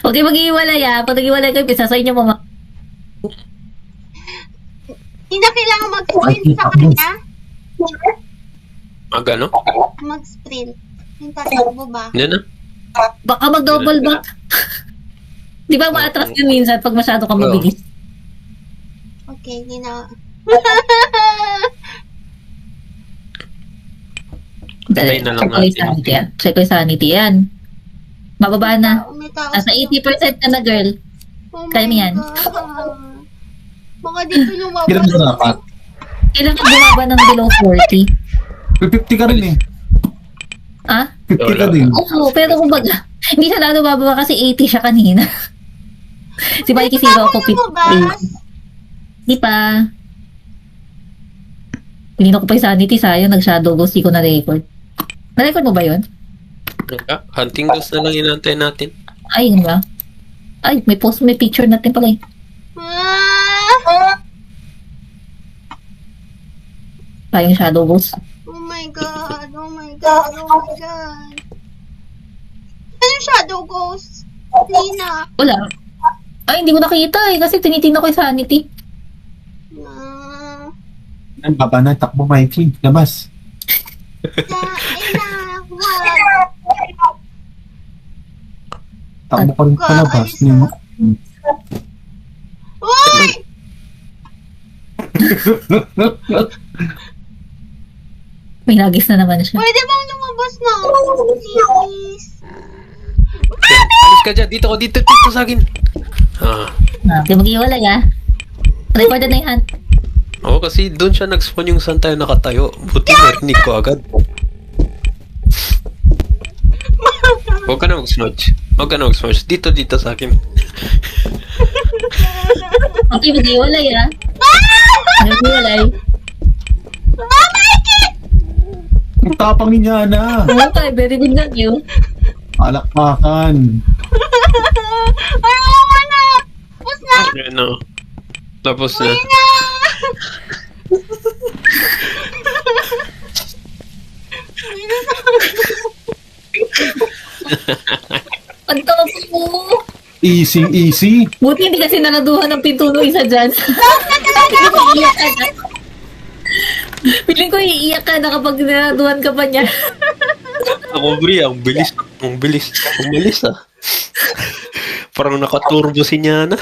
Huwag kayo mag-iwalay pag nag-iwalay kayo, pisa sa inyo mama. Hindi na kailangan mag-sprint sa kanya. Gano? Mag-sprint. Yung tatakbo ba? Hindi na. Baka mag-double back. Di ba ma-attract yun minsan pag masyado ka mabilis? Okay, hindi na. Patay na lang natin. Check ko yung sanity yan. Mababa na. May tao. Nasa 80% ka na, girl. Oh Kaya mo my yan. God. Mga dito lumabas. Kailan mo dapat? Kailangan bumaba ng below 40. 50 ka rin eh. Ah? 50 ka din. Oo, pero kumbaga, hindi siya lalo bababa kasi 80 siya kanina. Si Mikey Zero ako 50. Di pa. Pinino ko pa yung sanity, sayang nag-shadow ghost, di ko na-record. Na-record mo ba yun? Hunting ghost na lang inantay natin. Ay, yun ba? Ay, may post, may picture natin pala eh. Tayong shadow ghost. Oh my God. Oh my God. Oh my God. Ano yung shadow ghost? Lina. Wala. Ay, hindi ko nakita eh, kasi tinitingnan ko yung sanity. Ang baba na, takbo Mikey. Labas. Takbo ka rin palabas. Uy! May nagis na naman siya. Pwede bang lumabas na? Please. Alis ka dyan. Dito sa akin. Hindi mag-iwalay Recorded na yung hunt. Oo, kasi doon siya nag-spawn yung saan tayo nakatayo. Buti narinig ko agad. Huwag ka na mag-smudge. Dito sa akin. Okay, mag-iwalay Mag-iwalay. Ang tapang niya na. Okay, very good na you. Palakpakan. Ayaw na! Tapos na! Ano? Tapos na. Ang tapos mo. Easy. Buti hindi kasi nanaduhan ng pinto no isa dyan. Iiyak ka na. Piling ko iiyak ka na kapag nanaduhan ka pa niya. Ako, Bri, ang bilis. Ang bilis. Parang nakaturbo si Nyana.